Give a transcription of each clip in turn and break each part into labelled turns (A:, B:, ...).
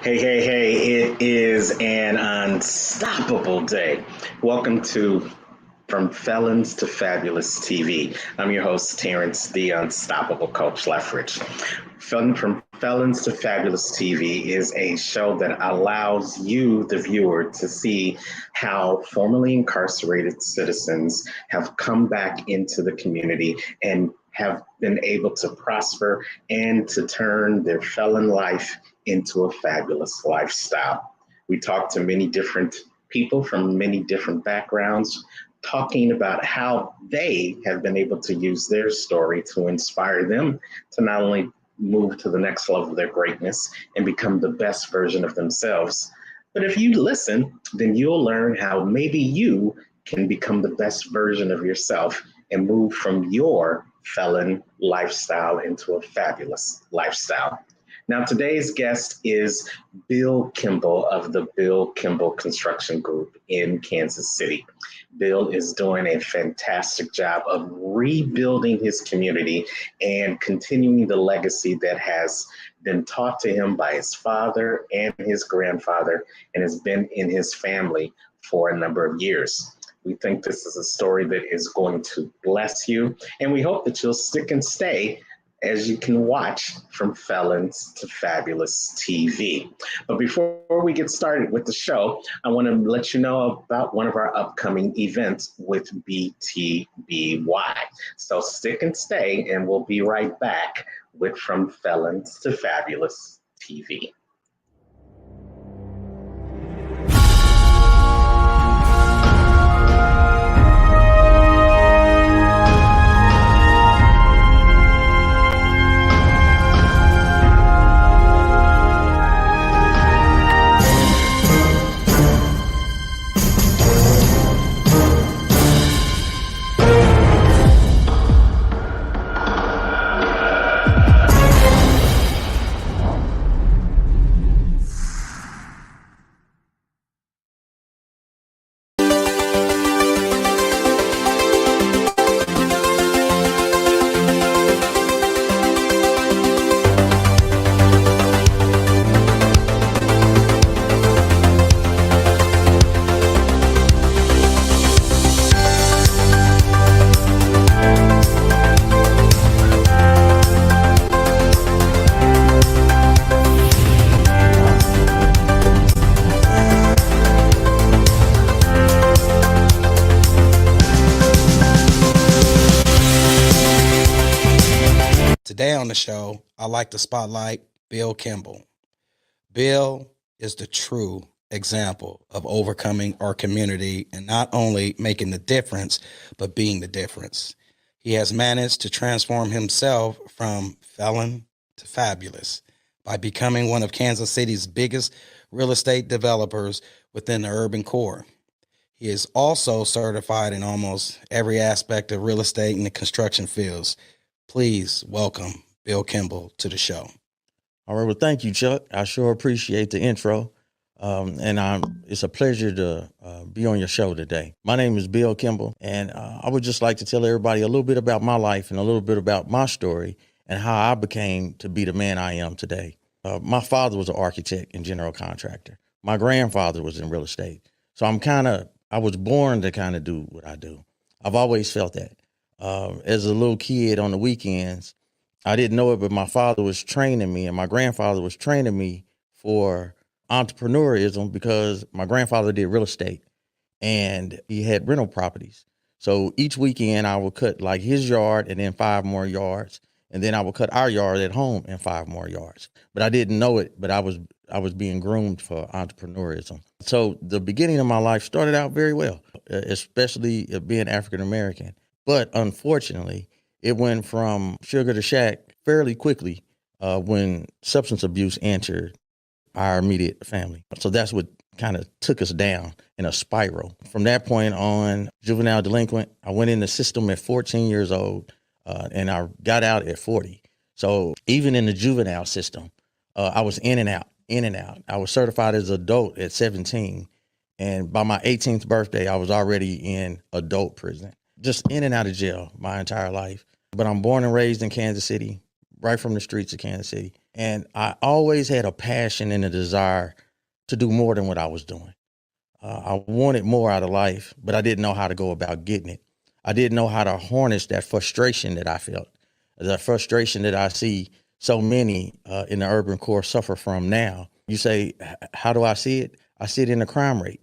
A: Hey, hey, hey, it is an unstoppable day. Welcome to From Felons to Fabulous TV. I'm your host, Terrence, the Unstoppable Coach Leffridge. From Felons to Fabulous TV is a show that allows you, the viewer, to see how formerly incarcerated citizens have come back into the community and have been able to prosper and to turn their felon life into a fabulous lifestyle. We talk to many different people from many different backgrounds, talking about how they have been able to use their story to inspire them to not only move to the next level of their greatness and become the best version of themselves, but if you listen, then you'll learn how maybe you can become the best version of yourself and move from your felon lifestyle into a fabulous lifestyle. Now, today's guest is Bill Kimble of the Bill Kimble Construction Group in Kansas City. Bill is doing a fantastic job of rebuilding his community and continuing the legacy that has been taught to him by his father and his grandfather and has been in his family for a number of years. We think this is a story that is going to bless you, and we hope that you'll stick and stay as you can watch From Felons to Fabulous TV. But before we get started with the show, I want to let you know about one of our upcoming events with BTBY. So stick and stay, and we'll be right back with From Felons to Fabulous TV.
B: Today on the show, I like to spotlight Bill Kimble. Bill is the true example of overcoming our community and not only making the difference, but being the difference. He has managed to transform himself from felon to fabulous by becoming one of Kansas City's biggest real estate developers within the urban core. He is also certified in almost every aspect of real estate and the construction fields. Please welcome Bill Kimble to the show.
C: All right. Well, thank you, Chuck. I sure appreciate the intro. It's a pleasure to be on your show today. My name is Bill Kimble, and I would just like to tell everybody a little bit about my life and a little bit about my story and how I became to be the man I am today. My father was an architect and general contractor. My grandfather was in real estate. So I was born to kind of do what I do. I've always felt that. As a little kid on the weekends, I didn't know it, but my father was training me and my grandfather was training me for entrepreneurism because my grandfather did real estate and he had rental properties. So each weekend I would cut like his yard and then 5 more yards. And then I would cut our yard at home and 5 more yards. But I didn't know it, but I was being groomed for entrepreneurism. So the beginning of my life started out very well, especially being African American. But unfortunately, it went from sugar to shack fairly quickly when substance abuse entered our immediate family. So that's what kind of took us down in a spiral. From that point on, juvenile delinquent, I went in the system at 14 years old and I got out at 40. So even in the juvenile system, I was in and out. I was certified as an adult at 17. And by my 18th birthday, I was already in adult prison. Just in and out of jail my entire life. But I'm born and raised in Kansas City, right from the streets of Kansas City. And I always had a passion and a desire to do more than what I was doing. I wanted more out of life, but I didn't know how to go about getting it. I didn't know how to harness that frustration that I felt, the frustration that I see so many in the urban core suffer from now. You say, how do I see it? I see it in the crime rate.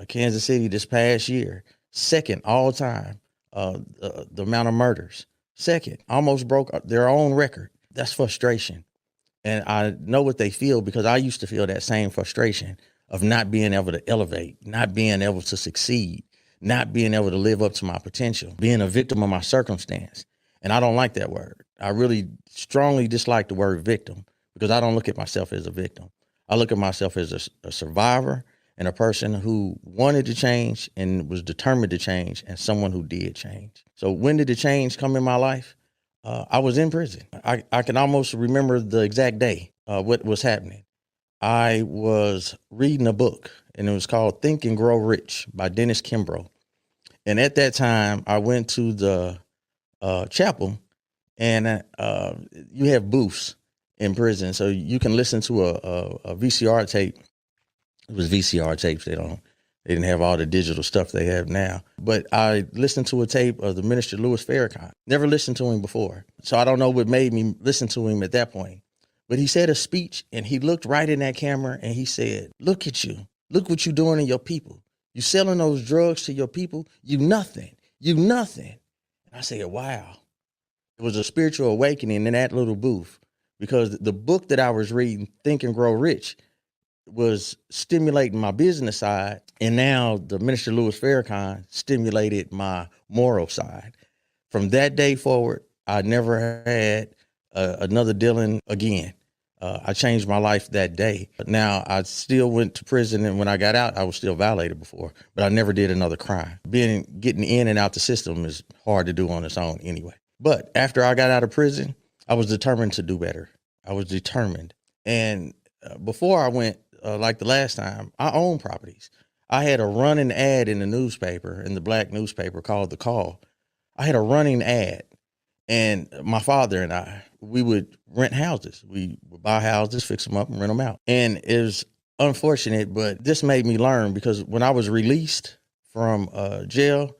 C: Kansas City this past year, second all time, the amount of murders, second, almost broke their own record. That's frustration. And I know what they feel because I used to feel that same frustration of not being able to elevate, not being able to succeed, not being able to live up to my potential, being a victim of my circumstance. And I don't like that word. I really strongly dislike the word victim because I don't look at myself as a victim. I look at myself as a survivor and a person who wanted to change and was determined to change and someone who did change. So when did the change come in my life? I was in prison. I can almost remember the exact day, what was happening. I was reading a book, and it was called Think and Grow Rich by Dennis Kimbrough. And at that time, I went to the chapel, and you have booths in prison, so you can listen to a VCR tape. It was VCR tapes. They didn't have all the digital stuff they have now. But I listened to a tape of the minister Louis Farrakhan. Never listened to him before, so I don't know what made me listen to him at that point. But he said a speech, and he looked right in that camera, and he said, "Look at you. Look what you're doing to your people. You selling those drugs to your people. You nothing. You nothing." And I said, wow. It was a spiritual awakening in that little booth because the book that I was reading, Think and Grow Rich, was stimulating my business side. And now the minister Louis Farrakhan stimulated my moral side. From that day forward, I never had another dealing again. I changed my life that day. But now I still went to prison, and when I got out, I was still violated before, but I never did another crime. Getting in and out the system is hard to do on its own anyway. But after I got out of prison, I was determined to do better. I was determined. And before I went, like the last time, I own properties. I had a running ad in the newspaper, in the black newspaper called The Call. I had a running ad. And my father and I, we would rent houses. We would buy houses, fix them up, and rent them out. And it was unfortunate, but this made me learn because when I was released from jail,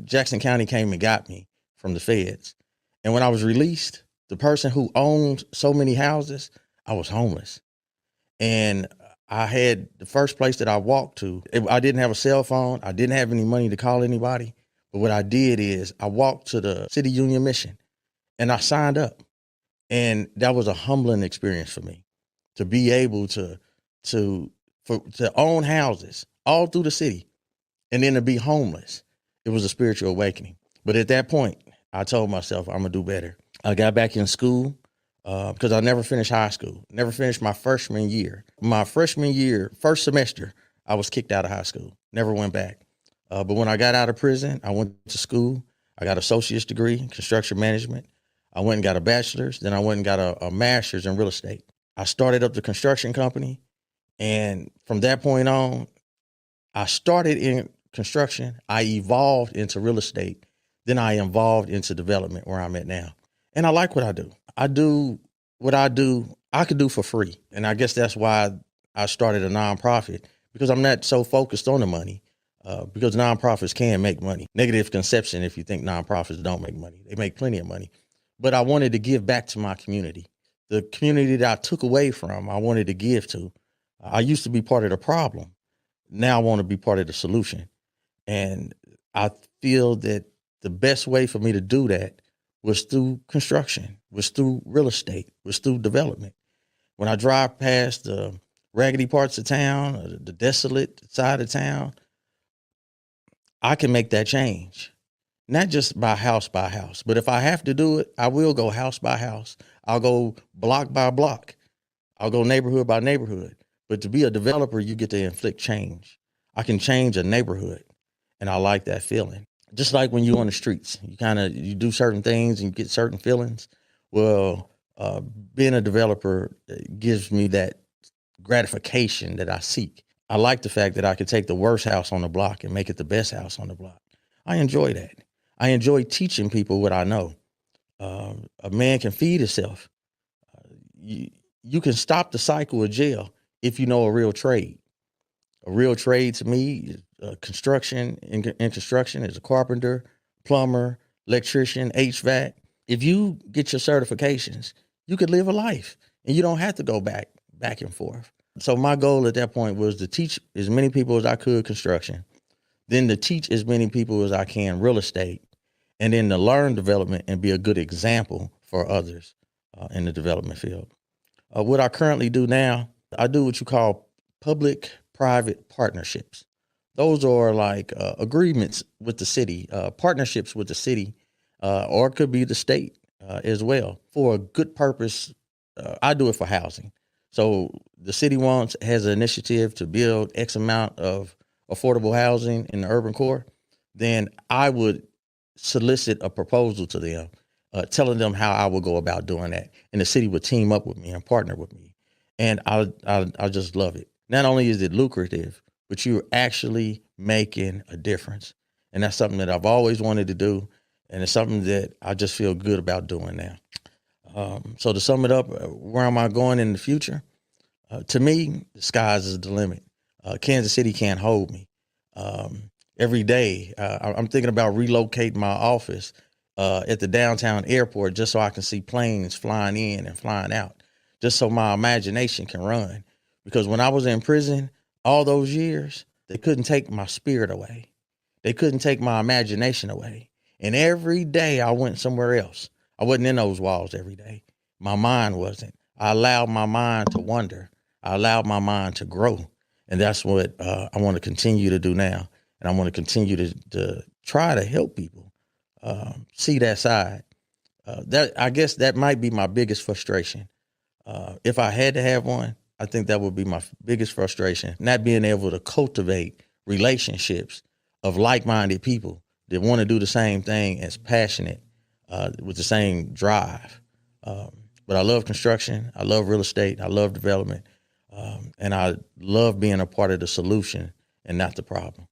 C: Jackson County came and got me from the feds. And when I was released, the person who owned so many houses, I was homeless. And I had the first place that I walked to, I didn't have a cell phone. I didn't have any money to call anybody. But what I did is I walked to the City Union Mission and I signed up. And that was a humbling experience for me to be able to own houses all through the city and then to be homeless. It was a spiritual awakening. But at that point, I told myself I'm gonna do better. I got back in school because I never finished high school, never finished my freshman year. My freshman year, first semester, I was kicked out of high school, never went back. But when I got out of prison, I went to school. I got an associate's degree in construction management. I went and got a bachelor's. Then I went and got a master's in real estate. I started up the construction company. And from that point on, I started in construction. I evolved into real estate. Then I evolved into development where I'm at now. And I like what I do. I do what I do, I could do for free. And I guess that's why I started a nonprofit, because I'm not so focused on the money. Because nonprofits can make money. Negative conception if you think nonprofits don't make money. They make plenty of money. But I wanted to give back to my community. The community that I took away from, I wanted to give to. I used to be part of the problem. Now I want to be part of the solution. And I feel that the best way for me to do that was through construction, was through real estate, was through development. When I drive past the raggedy parts of town, the desolate side of town, I can make that change, not just by house, but if I have to do it, I will go house by house. I'll go block by block. I'll go neighborhood by neighborhood. But to be a developer, you get to inflict change. I can change a neighborhood, and I like that feeling. Just like when you're on the streets, you do certain things and you get certain feelings. Well, being a developer gives me that gratification that I seek. I like the fact that I could take the worst house on the block and make it the best house on the block. I enjoy that. I enjoy teaching people what I know. A man can feed himself. you can stop the cycle of jail if you know a real trade. A real trade to me is construction. In construction is a carpenter, plumber, electrician, HVAC. If you get your certifications, you could live a life and you don't have to go back and forth. So my goal at that point was to teach as many people as I could construction, then to teach as many people as I can real estate, and then to learn development and be a good example for others in the development field. What I currently do now, I do what you call public-private partnerships. Those are like agreements with the city, partnerships with the city, or it could be the state as well for a good purpose. I do it for housing. So the city has an initiative to build X amount of affordable housing in the urban core. Then I would solicit a proposal to them, telling them how I would go about doing that. And the city would team up with me and partner with me. And I just love it. Not only is it lucrative, but you're actually making a difference. And that's something that I've always wanted to do. And it's something that I just feel good about doing now. So to sum it up, where am I going in the future? To me, the sky's is the limit. Kansas City can't hold me. Every day, I'm thinking about relocating my office at the downtown airport just so I can see planes flying in and flying out, just so my imagination can run. Because when I was in prison all those years, they couldn't take my spirit away. They couldn't take my imagination away. And every day I went somewhere else. I wasn't in those walls every day. My mind wasn't. I allowed my mind to wander. I allowed my mind to grow. And that's what I want to continue to do now. And I want to continue to try to help people see that side. I guess that might be my biggest frustration. If I had to have one, I think that would be my biggest frustration, not being able to cultivate relationships of like-minded people that want to do the same thing, as passionate, with the same drive. But I love construction. I love real estate. I love development. And I love being a part of the solution and not the problem.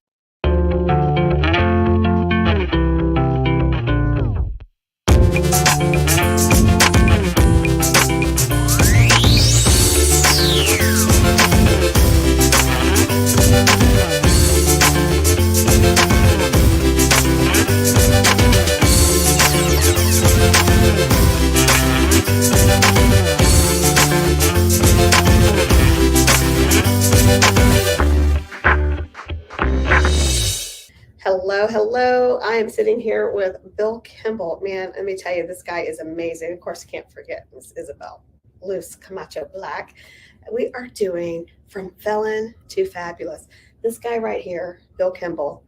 D: Hello. I am sitting here with Bill Kimble. Man, let me tell you, this guy is amazing. Of course, I can't forget Miss Isabel Luce Camacho Black. We are doing From Felon to Fabulous. This guy right here, Bill Kimble,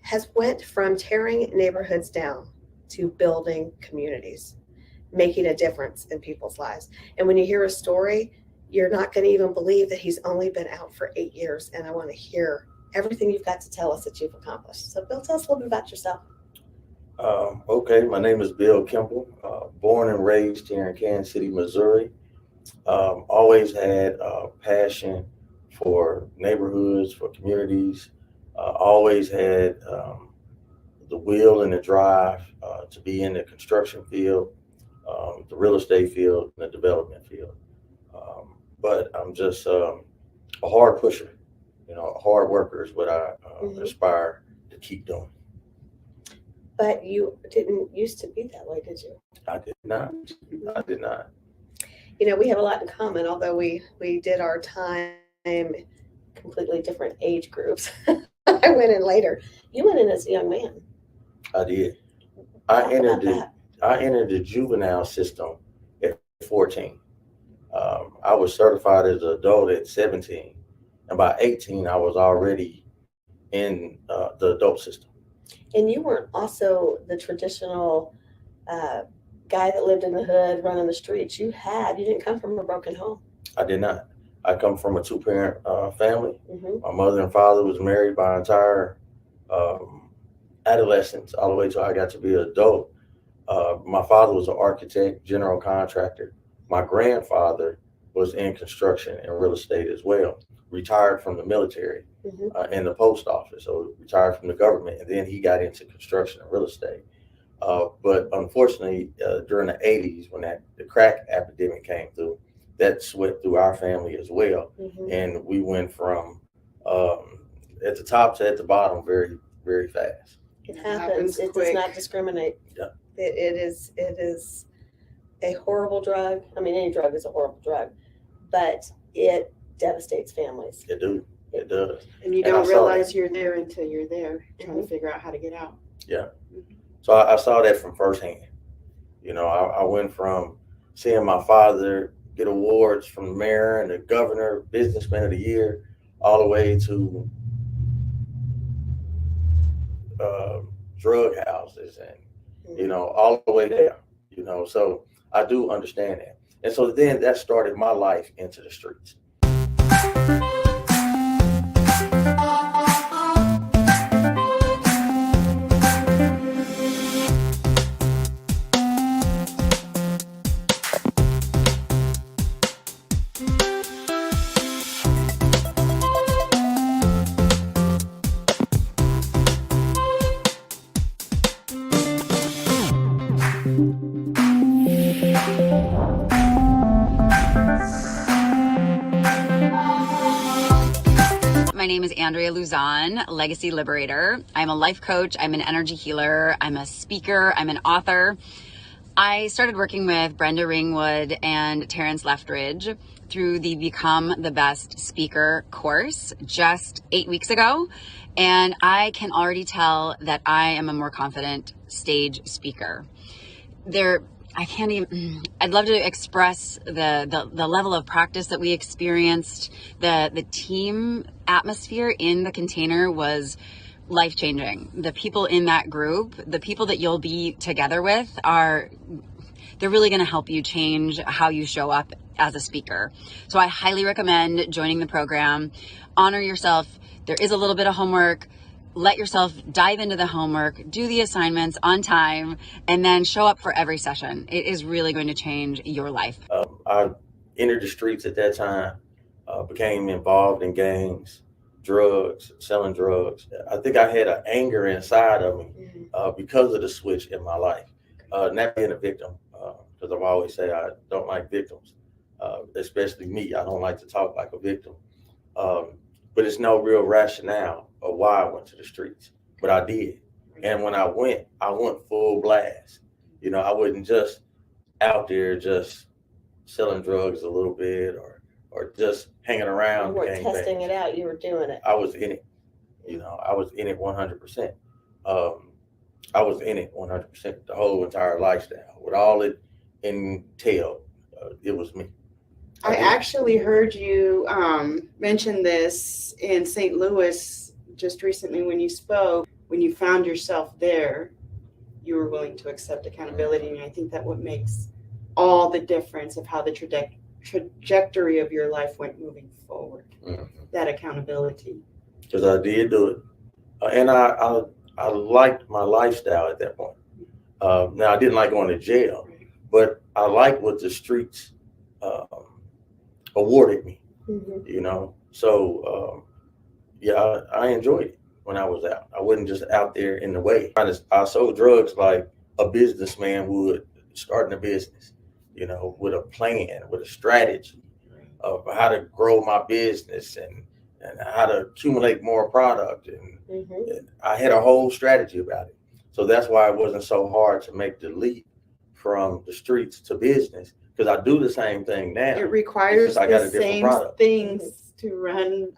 D: has went from tearing neighborhoods down to building communities, making a difference in people's lives. And when you hear his story, you're not going to even believe that he's only been out for 8 years. And I want to hear everything you've got to tell us that you've accomplished. So Bill, tell us a little bit about yourself.
C: Okay, my name is Bill Kimble, born and raised here in Kansas City, Missouri. Always had a passion for neighborhoods, for communities. Always had the will and the drive to be in the construction field, the real estate field, and the development field. But I'm just a hard pusher. A hard worker is what I aspire to keep doing.
D: But you didn't used to be that way, did you?
C: I did not. I did not.
D: We have a lot in common, although we did our time completely different age groups. I went in later. You went in as a young man.
C: I did. I entered the juvenile system at 14. I was certified as an adult at 17. And by 18, I was already in the adult system.
D: And you weren't also the traditional guy that lived in the hood, running the streets. You didn't come from a broken home.
C: I did not. I come from a two-parent family.
D: Mm-hmm.
C: My mother and father was married my entire adolescence, all the way till I got to be an adult. My father was an architect, general contractor. My grandfather was in construction and real estate as well. Retired from the military and the post office, so retired from the government, and then he got into construction and real estate. But unfortunately, during the 80s, when the crack epidemic came through, that swept through our family as well. And we went from at the top to at the bottom very, very fast.
D: It happens. It does not discriminate.
C: Yeah.
D: It is a horrible drug. I mean, any drug is a horrible drug, but it devastates families.
C: It does.
E: And you don't realize you're there until you're there, trying to figure out how to get out.
C: Yeah. So I saw that from firsthand. You know, I went from seeing my father get awards from the mayor and the governor, businessman of the year, all the way to drug houses and, you know, all the way there, you know. So I do understand that. And so then that started my life into the streets.
F: My name is Andrea Luzon, Legacy Liberator. I'm a life coach. I'm an energy healer. I'm a speaker. I'm an author. I started working with Brenda Ringwood and Terrence Leftridge through the Become the Best Speaker course just 8 weeks ago. And I can already tell that I am a more confident stage speaker. I'd love to express the level of practice that we experienced. The team atmosphere in the container was life-changing. The people in that group, the people that you'll be together with they're really going to help you change how you show up as a speaker. So I highly recommend joining the program. Honor yourself. There is a little bit of homework. Let yourself dive into the homework, do the assignments on time, and then show up for every session. It is really going to change your life.
C: I entered the streets at that time, became involved in gangs, drugs, selling drugs. I think I had an anger inside of me because of the switch in my life. Not being a victim, because I've always said I don't like victims, especially me. I don't like to talk like a victim. But it's no real rationale of why I went to the streets, but I did. And when I went full blast. You know, I wasn't just out there just selling drugs a little bit or just hanging around.
D: You weren't testing it out, you were doing it.
C: I was in it. You know, I was in it 100%. I was in it 100%, the whole entire lifestyle. With all it entailed, it was me.
E: I actually heard you mention this in St. Louis just recently when you spoke. When you found yourself there, you were willing to accept accountability. And I think that what makes all the difference of how the trajectory of your life went moving forward, that accountability.
C: Because I did do it. And I liked my lifestyle at that point. Now, I didn't like going to jail, but I liked what the streets awarded me, you know. So, yeah, I enjoyed it when I was out. I wasn't just out there in the way. I sold drugs like a businessman would starting a business, you know, with a plan, with a strategy of how to grow my business and how to accumulate more product. And I had a whole strategy about it. So that's why it wasn't so hard to make the leap from the streets to business, because I do the same thing now.
E: It requires the same things to run,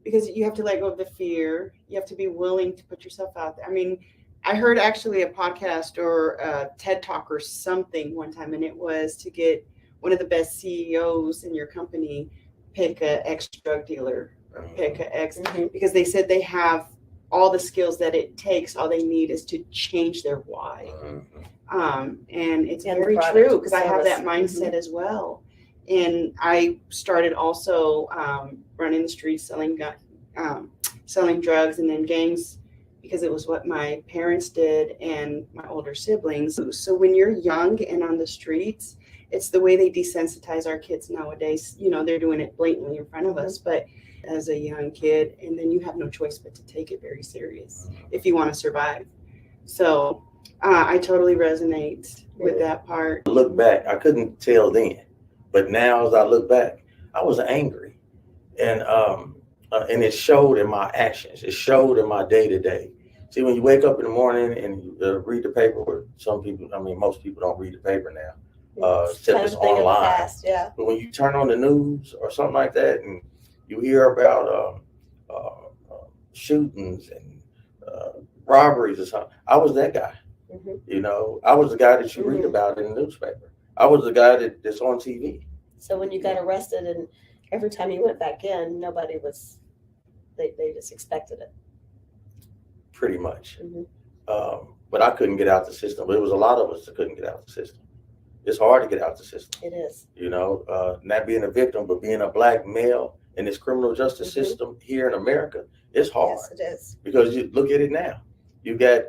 E: because you have to let go of the fear. You have to be willing to put yourself out there. I mean, I heard actually a podcast or a TED Talk or something one time, and it was to get one of the best CEOs in your company, pick a ex-drug dealer or pick a ex, because they said they have all the skills that it takes. All they need is to change their why. And it's very true, because I have that mindset as well. And I started also running the streets, selling drugs and then gangs, because it was what my parents did and my older siblings. So when you're young and on the streets, it's the way they desensitize our kids nowadays. You know, they're doing it blatantly in front of us, but as a young kid, and then you have no choice but to take it very serious if you want to survive. So I totally resonate with that part.
C: Look back, I couldn't tell then, but now as I look back, I was angry, and it showed in my actions. It showed in my day to day. See, when you wake up in the morning and you read the paper, or some people, I mean, most people don't read the paper now, except it's online.
D: Yeah.
C: But when you turn on the news or something like that, and you hear about shootings and robberies or something, I was that guy.
D: Mm-hmm.
C: You know, I was the guy that you read about in the newspaper. I was the guy that's on TV.
D: So when you got arrested, and every time you went back in, nobody was, they just expected it.
C: Pretty much.
D: Mm-hmm.
C: But I couldn't get out the system. But it was a lot of us that couldn't get out the system. It's hard to get out the system.
D: It is.
C: You know, not being a victim, but being a black male in this criminal justice system here in America, it's hard.
D: Yes, it is.
C: Because you look at it now. You got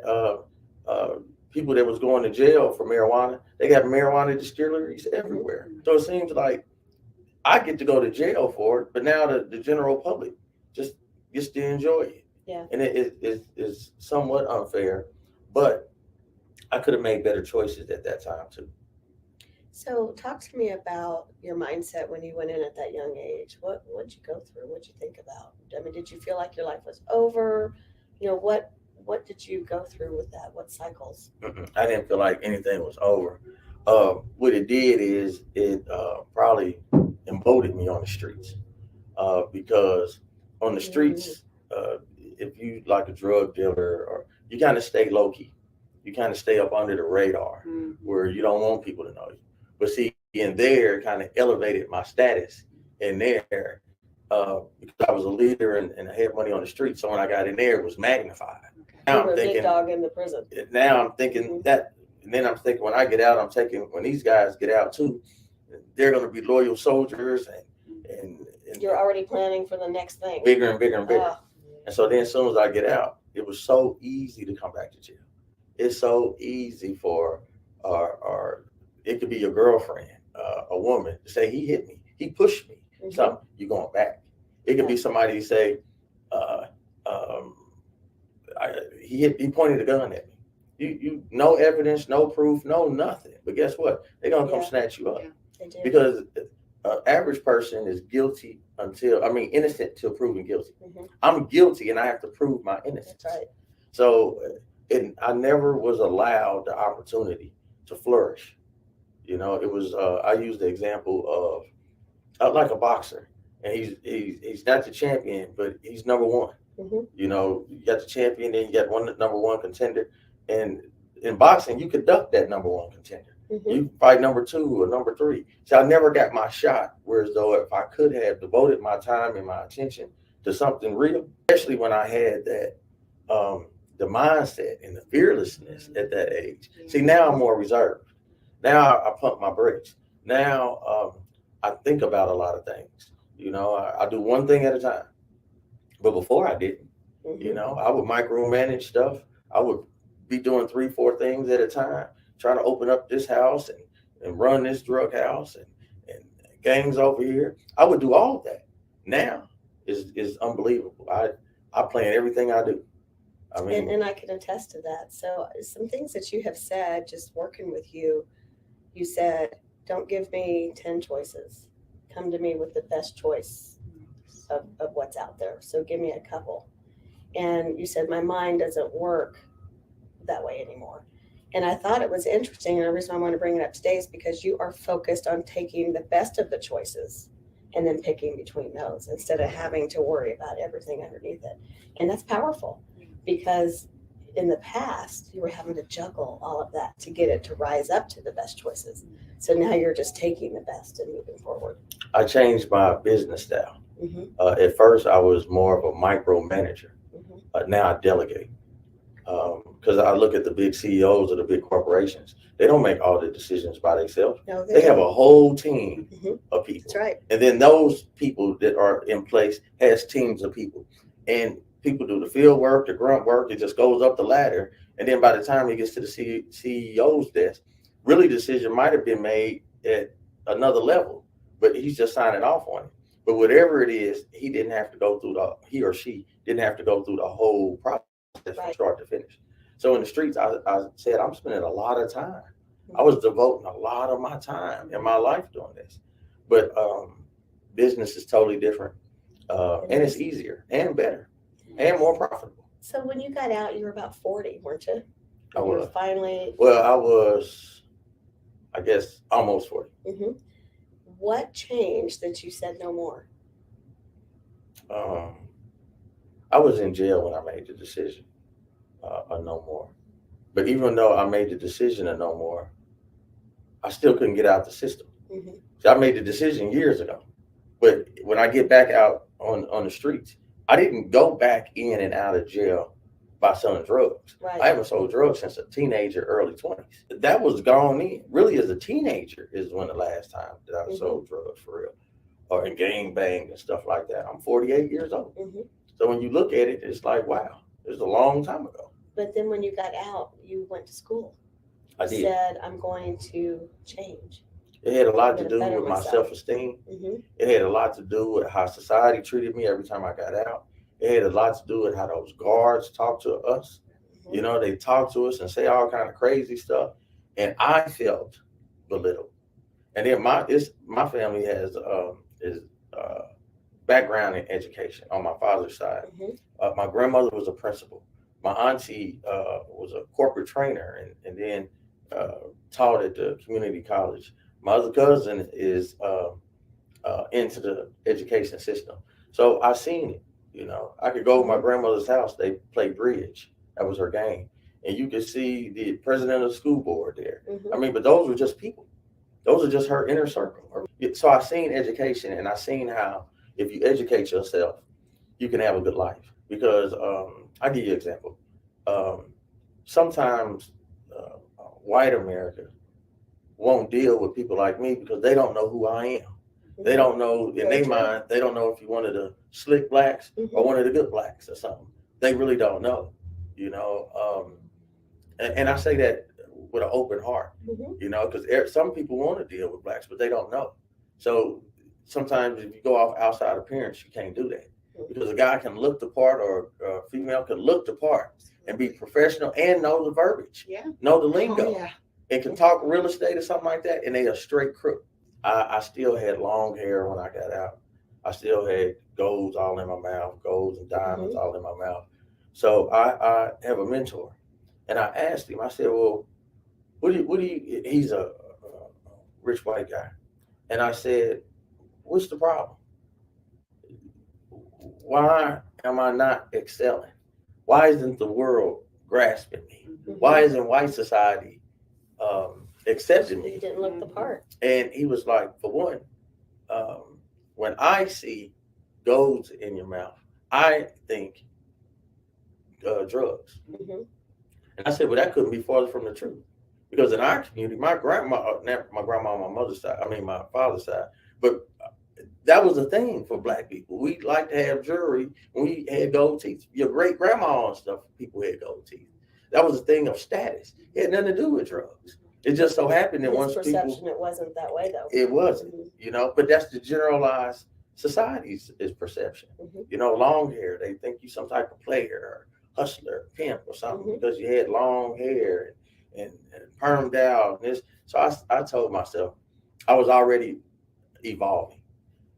C: people that was going to jail for marijuana. They got marijuana distilleries everywhere. So it seems like I get to go to jail for it, but now the general public just gets to enjoy it.
D: Yeah.
C: And it is somewhat unfair, but I could have made better choices at that time too.
D: So talk to me about your mindset when you went in at that young age. What did you go through? What did you think about? I mean, did you feel like your life was over? You know, what did you go through with that? What cycles?
C: I didn't feel like anything was over. What it did is it probably emboldened me on the streets, because on the streets, if you like a drug dealer, or you kind of stay low key, you kind of stay up under the radar, where you don't want people to know you. But see, in there, kind of elevated my status in there, because I was a leader and I had money on the street. So when I got in there, it was magnified. Now
D: you were a big dog in the prison.
C: Now I'm thinking that, and then I'm thinking when I get out, I'm thinking when these guys get out too, they're going to be loyal soldiers, and
D: you're already planning for the next thing.
C: Bigger and bigger and bigger. And so then as soon as I get out, it was so easy to come back to jail. It's so easy for our it could be your girlfriend, a woman, to say he hit me, he pushed me. So you're going back. It could be somebody say, he pointed a gun at me. You no evidence, no proof, no nothing. But guess what? They're gonna come snatch you up.
D: Yeah, they do.
C: Because an average person is guilty innocent till proven guilty. I'm guilty and I have to prove my innocence.
D: That's right.
C: So I never was allowed the opportunity to flourish. You know, it was I use the example of like a boxer, and he's not the champion, but he's number one. You know, you got the champion, then you got number one contender, and in boxing you could duck that number one contender. You fight number two or number three. So I never got my shot. Whereas though if I could have devoted my time and my attention to something real, especially when I had that the mindset and the fearlessness at that age. See, now I'm more reserved. Now I pump my brakes. Now I think about a lot of things. You know, I do one thing at a time. But before I didn't. You know, I would micromanage stuff. I would be doing 3-4 things at a time, trying to open up this house and run this drug house and gangs over here. I would do all of that. Now is unbelievable. I plan everything I do. I mean,
D: and I can attest to that. So some things that you have said, just working with you, you said, don't give me 10 choices. Come to me with the best choice of what's out there. So give me a couple. And you said, my mind doesn't work that way anymore. And I thought it was interesting. And the reason I want to bring it up today is because you are focused on taking the best of the choices and then picking between those instead of having to worry about everything underneath it. And that's powerful, because in the past you were having to juggle all of that to get it to rise up to the best choices. So now you're just taking the best and moving forward.
C: I changed my business style. At first I was more of a micromanager. Now I delegate, because I look at the big CEOs of the big corporations. They don't make all the decisions by themselves.
D: No,
C: they have a whole team of people.
D: That's right.
C: And then those people that are in place has teams of people. And people do the field work, the grunt work. It just goes up the ladder. And then by the time he gets to the CEO's desk, really the decision might have been made at another level, but he's just signing off on it. But whatever it is, he or she didn't have to go through the whole process from start to finish. So in the streets, I said, I'm spending a lot of time. I was devoting a lot of my time in my life doing this. But business is totally different. And it's easier and better and more profitable.
D: So when you got out, you were about 40, weren't you?
C: I was.
D: You were finally.
C: Well, I was, I guess, almost 40.
D: Mm-hmm. What changed that you said no more?
C: I was in jail when I made the decision of no more. But even though I made the decision of no more, I still couldn't get out the system. Mm-hmm. So I made the decision years ago. But when I get back out on the streets, I didn't go back in and out of jail by selling drugs. Right. I haven't sold drugs since a teenager, early 20s. That was gone in. Really, as a teenager is when the last time that I sold drugs for real. Or in gang bang and stuff like that. I'm 48 years old. Mm-hmm. So when you look at it, it's like, wow, it was a long time ago.
D: But then when you got out, you went to school.
C: I did.
D: Said, I'm going to change.
C: It had a lot to do with my self-esteem. Mm-hmm. It had a lot to do with how society treated me every time I got out. It had a lot to do with how those guards talk to us. Mm-hmm. You know, they talk to us and say all kind of crazy stuff. And I felt belittled. And then my family has background in education on my father's side. Mm-hmm. My grandmother was a principal. My auntie was a corporate trainer and then taught at the community college. My other cousin is into the education system. So I seen it, you know. I could go to my grandmother's house. They play bridge. That was her game. And you could see the president of the school board there. Mm-hmm. I mean, but those were just people. Those are just her inner circle. So I seen education and I seen how if you educate yourself, you can have a good life. Because I'll give you an example. Sometimes white America won't deal with people like me because they don't know who I am. They don't know, in their mind, they don't know if you're one of the slick blacks or one of the good blacks or something. They really don't know, you know. And I say that with an open heart, you know, because some people want to deal with blacks, but they don't know. So sometimes if you go off outside appearance, you can't do that. Because a guy can look the part or a female can look the part and be professional and know the verbiage, know the lingo, and can talk real estate or something like that, and they are straight crook. I still had long hair when I got out. I still had golds all in my mouth, golds and diamonds all in my mouth. So I have a mentor, and I asked him. I said, "Well, what do you?" He's a rich white guy, and I said, "What's the problem? Why am I not excelling? Why isn't the world grasping me? Why isn't white society accepting me?"
D: You didn't look the part.
C: And he was like, for one, when I see golds in your mouth, I think drugs. Mm-hmm. And I said, well, that couldn't be farther from the truth. Because in our community, my grandma on my mother's side, my father's side, but that was a thing for black people. We like to have jewelry when we had gold teeth. Your great grandma and stuff, people had gold teeth. That was a thing of status. It had nothing to do with drugs. It just so happened that once
D: perception, it wasn't that way though.
C: It wasn't, you know, but that's the generalized society's perception. Mm-hmm. You know, long hair, they think you some type of player or hustler, pimp or something because you had long hair and permed out. And this. So I told myself I was already evolving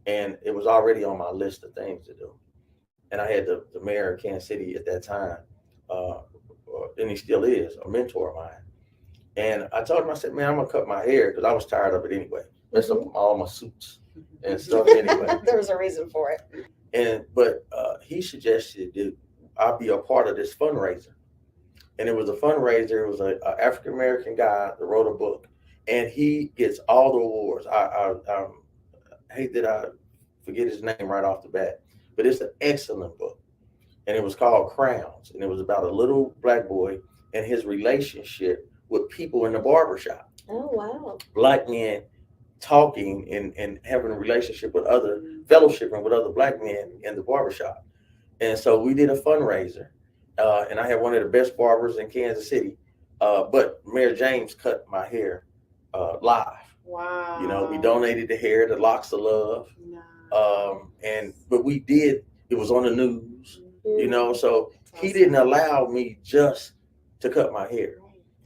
C: and it was already on my list of things to do. And I had the mayor of Kansas City at that time, and he still is, a mentor of mine. And I told him, I said, man, I'm going to cut my hair because I was tired of it anyway. Messed up all my suits and stuff anyway.
D: There was a reason for it.
C: But he suggested that I be a part of this fundraiser. And it was a fundraiser. It was an African-American guy that wrote a book. And he gets all the awards. I hate that I forget his name right off the bat. But it's an excellent book. And it was called Crowns. And it was about a little black boy and his relationship with people in the barbershop.
D: Oh, wow.
C: Black men talking and having a relationship with fellowshipping with other black men in the barbershop. And so we did a fundraiser. And I had one of the best barbers in Kansas City. But Mayor James cut my hair live.
E: Wow.
C: You know, we donated the hair, the locks of love. Nice. But we did, it was on the news, you know, so he didn't allow me just to cut my hair.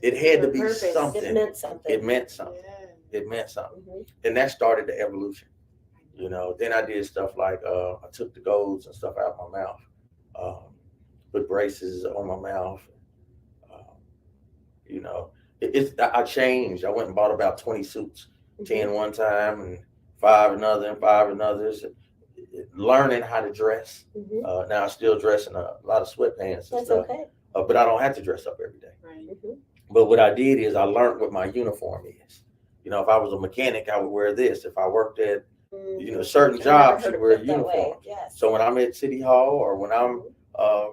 C: It had to be
E: Purpose.
C: something.
D: It meant something.
C: It meant something.
E: Yeah.
C: It meant something.
D: Mhm.
C: And that started the evolution. Then I did stuff like I took the golds and stuff out of my mouth, put braces on my mouth. I changed. I went and bought about 20 suits, 10 one time and 5 another and 5 another. Learning how to dress. Now I still dress in a lot of sweatpants and
D: That's
C: stuff,
D: okay.
C: but I don't have to dress up every day.
E: Right.
C: But what I did is I learned what my uniform is. If I was a mechanic, I would wear this. If I worked at certain jobs, you wear a uniform.
D: Yes.
C: So when I'm at City Hall or when I'm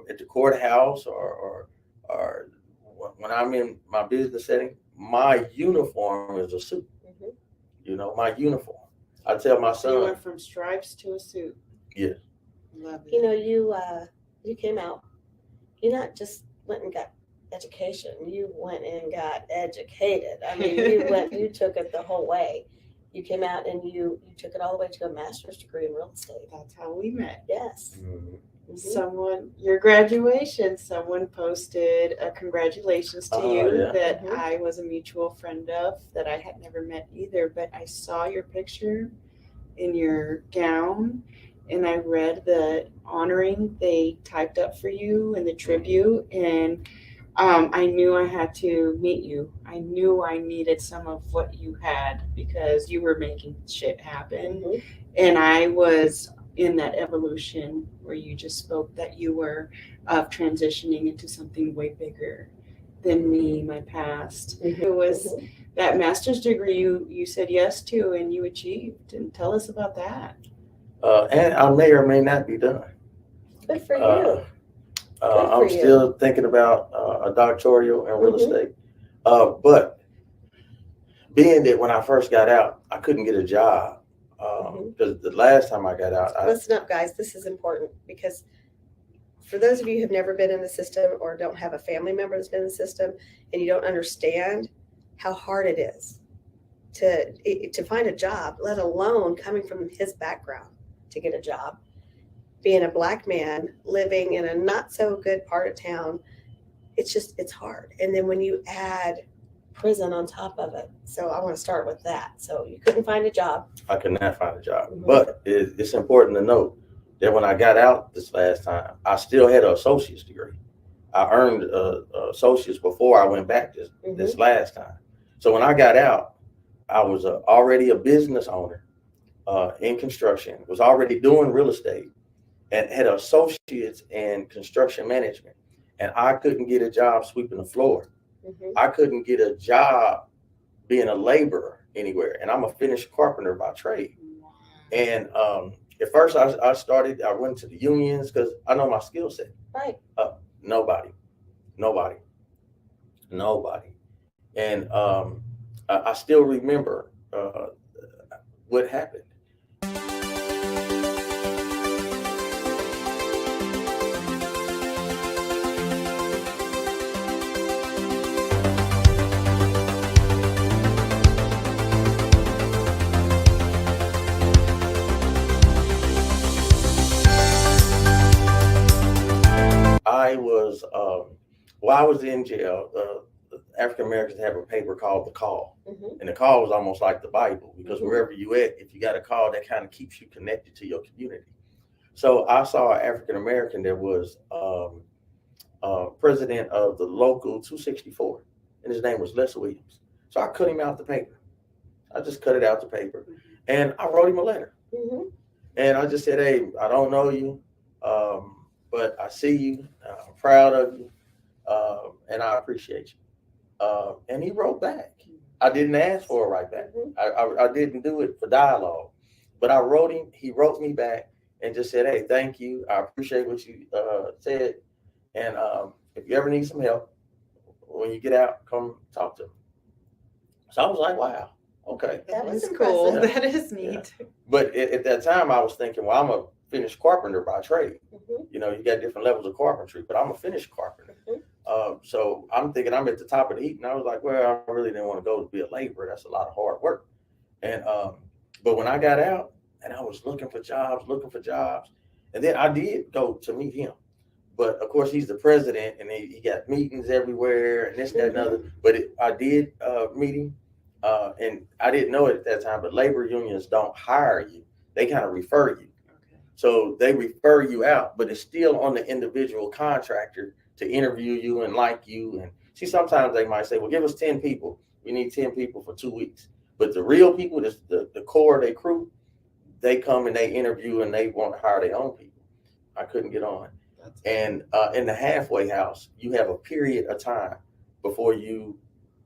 C: at the courthouse or when I'm in my business setting, my uniform is a suit. My uniform. I tell my son.
E: You went from stripes to a suit.
C: Yeah.
E: Love it.
D: You came out. You not just went and got education. You went and got educated. I mean, you took it the whole way. You came out and you took it all the way to a master's degree in real estate.
E: That's how we met.
D: Yes.
E: Your graduation, someone posted a congratulations to you that I was a mutual friend of that I had never met either, but I saw your picture in your gown and I read the honoring they typed up for you and the tribute, and I knew I had to meet you. I knew I needed some of what you had because you were making shit happen. And I was in that evolution where you just spoke that you were transitioning into something way bigger than me, my past. It was that master's degree you said yes to and you achieved. And tell us about that.
C: And I may or may not be done.
D: Good for you.
C: I'm still thinking about a doctoral in real estate. But being that when I first got out, I couldn't get a job. Because the last time I got out,
D: listen up, guys. This is important because for those of you who have never been in the system or don't have a family member that's been in the system and you don't understand how hard it is to find a job, let alone coming from his background to get a job, being a Black man living in a not so good part of town, it's hard. And then when you add prison on top of it. So I want to start with that. So you couldn't find a job.
C: I could not find a job. But it's important to note that when I got out this last time, I still had an associate's degree. I earned associates before I went back this last time. So when I got out, I was already a business owner in construction, was already doing real estate, and had associates in construction management. And I couldn't get a job sweeping the floor. I couldn't get a job being a laborer anywhere. And I'm a finished carpenter by trade. And at first I went to the unions because I know my skill set.
D: Right.
C: Nobody. And I still remember what happened. While I was in jail, African Americans have a paper called The Call. And The Call was almost like the Bible because wherever you at, if you got a call, that kind of keeps you connected to your community. So I saw an African American that was president of the local 264, and his name was Les Williams. So I cut him out the paper. I just cut it out the paper, and I wrote him a letter. And I just said, hey, I don't know you, but I see you. I'm proud of you. And I appreciate you. And he wrote back. I didn't ask for a write back. I didn't do it for dialogue, but I wrote him. He wrote me back and just said, hey, thank you. I appreciate what you said. And if you ever need some help, when you get out, come talk to me. So I was like, wow, okay.
D: That was
E: cool.
D: impressive.
E: That is neat.
C: Yeah. But at that time, I was thinking, well, I'm a finished carpenter by trade. You know, you got different levels of carpentry, but I'm a finished carpenter. So I'm thinking I'm at the top of the heap. And I was like, well, I really didn't want to go to be a laborer. That's a lot of hard work. And but when I got out and I was looking for jobs, and then I did go to meet him. But of course, he's the president, and he got meetings everywhere, and this, that, and other. But I did meet him, and I didn't know it at that time. But labor unions don't hire you; they kind of refer you. Okay. So they refer you out, but it's still on the individual contractor to interview you and like you. And see, sometimes they might say, "Well, give us 10 people. We need 10 people for 2 weeks." But the real people, the core of their crew, they come and they interview and they want to hire their own people. I couldn't get on. And in the halfway house, you have a period of time before you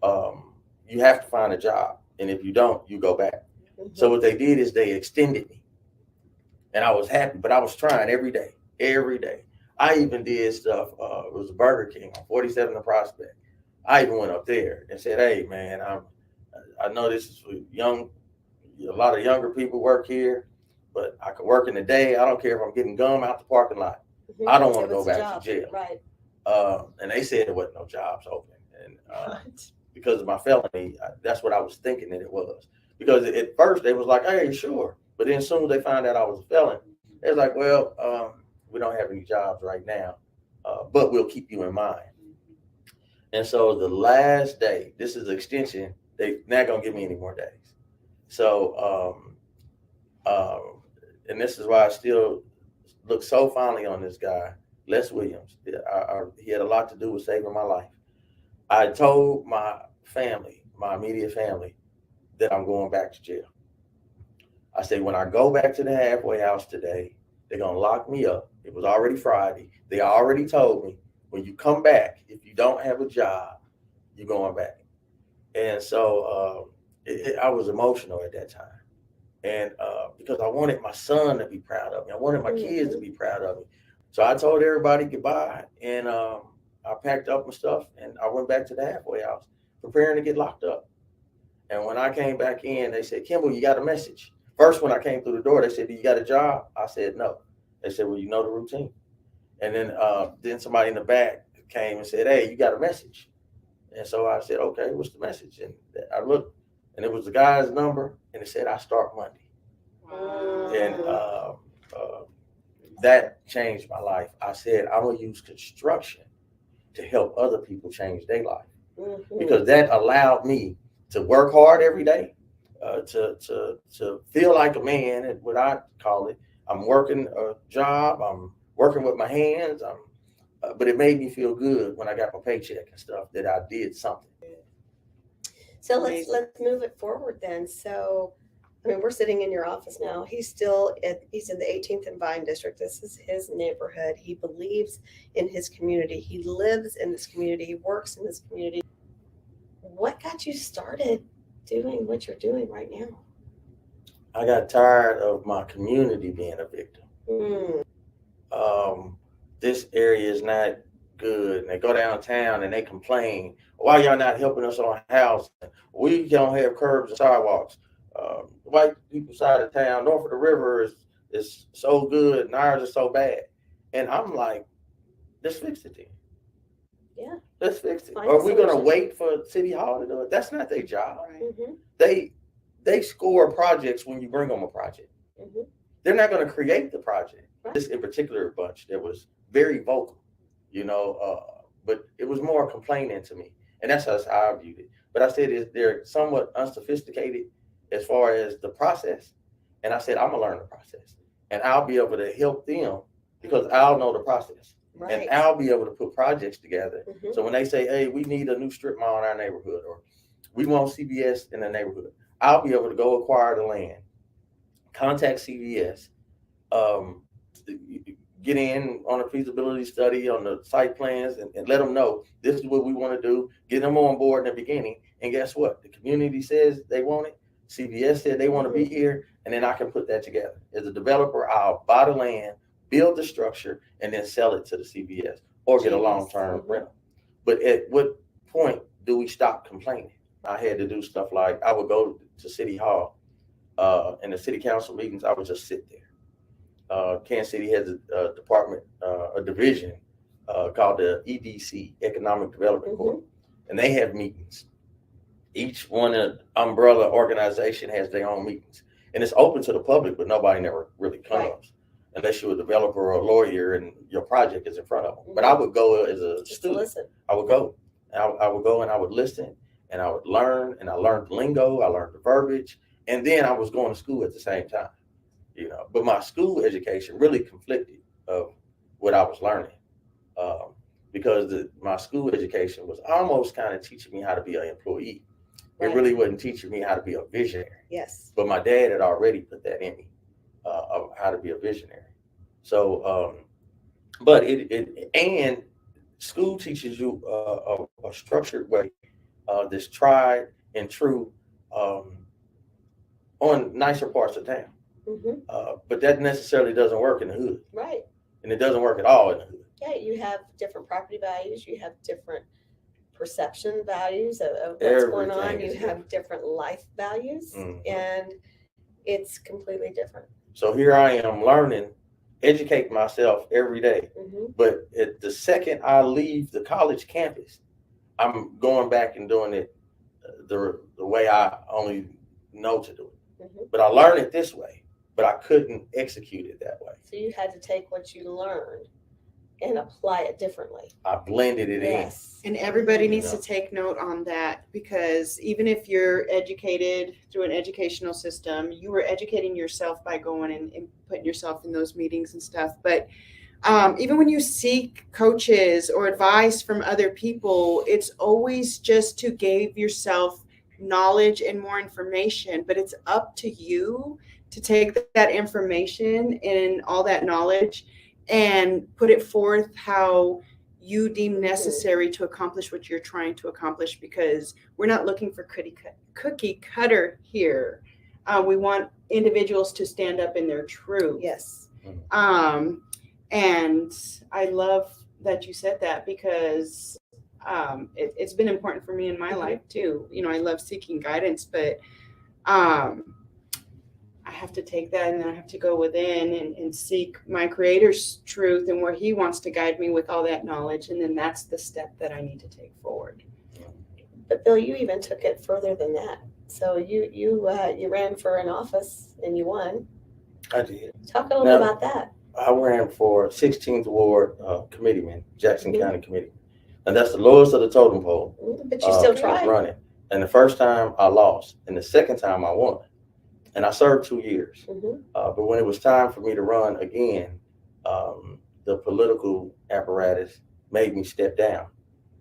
C: have to find a job. And if you don't, you go back. So what they did is they extended me. And I was happy, but I was trying every day. I even did stuff. It was Burger King on 47th and Prospect. I even went up there and said, "Hey, man, I know this is for a lot of younger people work here, but I can work in the day. I don't care if I'm getting gum out the parking lot. I don't want to go back to jail."
D: Right.
C: And they said there wasn't no jobs open. And because of my felony, that's what I was thinking that it was. Because at first they was like, "Hey, sure." But then as soon as they found out I was a felon, they was like, "Well, we don't have any jobs right now, but we'll keep you in mind." And so the last day, this is extension, they're not going to give me any more days. So, and this is why I still look so fondly on this guy, Les Williams. He had a lot to do with saving my life. I told my family, my immediate family, that I'm going back to jail. I said, when I go back to the halfway house today, they're going to lock me up. It was already Friday. They already told me, when you come back, if you don't have a job, you're going back. And so I was emotional at that time. And because I wanted my son to be proud of me. I wanted my kids to be proud of me. So I told everybody goodbye, and I packed up my stuff, and I went back to the halfway house, preparing to get locked up. And when I came back in, they said, "Kimble, you got a message." First, when I came through the door, they said, "Do you got a job?" I said, "No." They said, "Well, you know the routine." And then somebody in the back came and said, "Hey, you got a message." And so I said, "Okay, what's the message?" And I looked, and it was the guy's number, and it said, "I start Monday." And that changed my life. I said, I'm going to use construction to help other people change their life, because that allowed me to work hard every day, to feel like a man, and what I call it. I'm working a job. I'm working with my hands. But it made me feel good when I got my paycheck and stuff that I did something.
D: So let's move it forward then. So, I mean, we're sitting in your office now. He's in the 18th and Vine District. This is his neighborhood. He believes in his community. He lives in this community. He works in this community. What got you started doing what you're doing right now?
C: I got tired of my community being a victim. This area is not good. And they go downtown and they complain, "Why y'all not helping us on housing? We don't have curbs and sidewalks. White people side of town, north of the river is so good, and ours is so bad." And I'm like, let's fix it then.
D: Yeah.
C: Let's fix it. Are we going to wait for City Hall to do it? That's not their job. Right. They score projects when you bring them a project. They're not going to create the project. Right. This in particular bunch that was very vocal, but it was more complaining to me. And that's how I viewed it. But I said they're somewhat unsophisticated as far as the process. And I said, I'm going to learn the process. And I'll be able to help them because I'll know the process. Right. And I'll be able to put projects together. So when they say, "Hey, we need a new strip mall in our neighborhood," or "We want CVS in the neighborhood," I'll be able to go acquire the land, contact CVS, get in on a feasibility study on the site plans, and let them know this is what we want to do, get them on board in the beginning. And guess what? The community says they want it. CVS said they want to be here. And then I can put that together. As a developer, I'll buy the land, build the structure, and then sell it to the CVS or get a long-term rental. But at what point do we stop complaining? I had to do stuff like I would go to City Hall, in the city council meetings. I would just sit there. Kansas City has a department, a division called the EDC, Economic Development Corp, and they have meetings. Each one umbrella organization has their own meetings, and it's open to the public, but nobody never really comes. Right. unless you're a developer or a lawyer and your project is in front of them. But I would go as a student.
D: Listen.
C: I would go. I would go and I would listen and I would learn, and I learned the lingo, I learned the verbiage, and then I was going to school at the same time. But my school education really conflicted of what I was learning, because my school education was almost kind of teaching me how to be an employee. It really wasn't teaching me how to be a visionary.
D: Yes.
C: But my dad had already put that in me, of how to be a visionary. So, but and school teaches you a structured way, that's tried and true, on nicer parts of town. But that necessarily doesn't work in the hood.
D: Right.
C: And it doesn't work at all in the hood.
D: Yeah, you have different property values, you have different perception values of what's
C: Everything
D: going on,
C: is
D: you have different life values, and it's completely different.
C: So here I am learning, educating myself every day. But at the second I leave the college campus, I'm going back and doing it the way I only know to do it. But I learned it this way, but I couldn't execute it that way.
D: So you had to take what you learned and apply it differently.
C: I blended it in.
E: And everybody needs to take note on that, because even if you're educated through an educational system, you were educating yourself by going and putting yourself in those meetings and stuff. But even when you seek coaches or advice from other people, it's always just to give yourself knowledge and more information, but it's up to you to take that information and all that knowledge and put it forth how you deem necessary to accomplish what you're trying to accomplish, because we're not looking for cookie cutter here. We want individuals to stand up in their truth.
D: Yes.
E: And I love that you said that, because it's been important for me in my life too. I love seeking guidance, but I have to take that and then I have to go within and seek my Creator's truth and where He wants to guide me with all that knowledge. And then that's the step that I need to take forward.
D: But Bill, you even took it further than that. So you ran for an office and you won.
C: I did.
D: Talk a little bit about that.
C: I ran for 16th Ward committeeman, Jackson County committeeman. And that's the lowest of the totem pole.
D: But you still tried.
C: Running. And the first time I lost, and the second time I won. And I served 2 years. But when it was time for me to run again, the political apparatus made me step down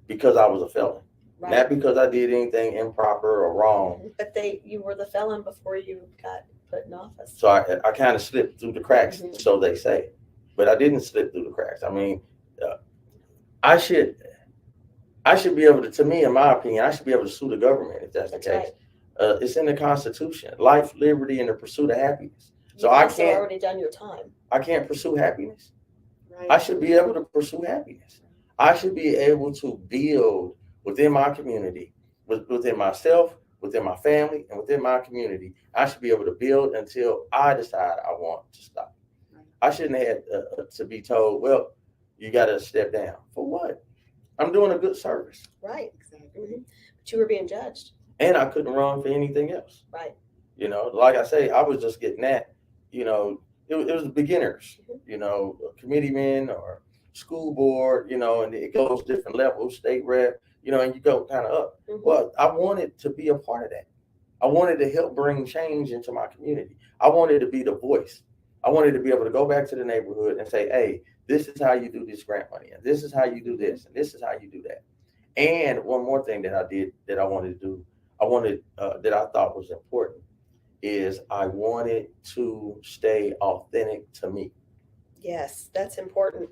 C: because I was a felon. Right. Not because I did anything improper or wrong.
D: But you were the felon before you got put in office.
C: So I kind of slipped through the cracks, so they say. But I didn't slip through the cracks. I mean, I should be able to me, in my opinion, I should be able to sue the government if that's the case. Right. It's in the Constitution: life, liberty, and the pursuit of happiness. So I can't.
D: Already done your time.
C: I can't pursue happiness. Right. I should be able to pursue happiness. I should be able to build within my community, within myself, within my family, and within my community. I should be able to build until I decide I want to stop. Right. I shouldn't have to be told, "Well, you got to step down." For what? I'm doing a good service.
D: Right. Exactly. But you were being judged.
C: And I couldn't run for anything else.
D: Right.
C: Like I say, I was just getting that, it was the beginners, committeemen or school board, and it goes different levels, state rep, and you go kind of up. Well, I wanted to be a part of that. I wanted to help bring change into my community. I wanted to be the voice. I wanted to be able to go back to the neighborhood and say, hey, this is how you do this grant money, and this is how you do this, and this is how you do that. And one more thing that I did that I wanted to do, that I thought was important, is I wanted to stay authentic to me.
D: Yes, that's important.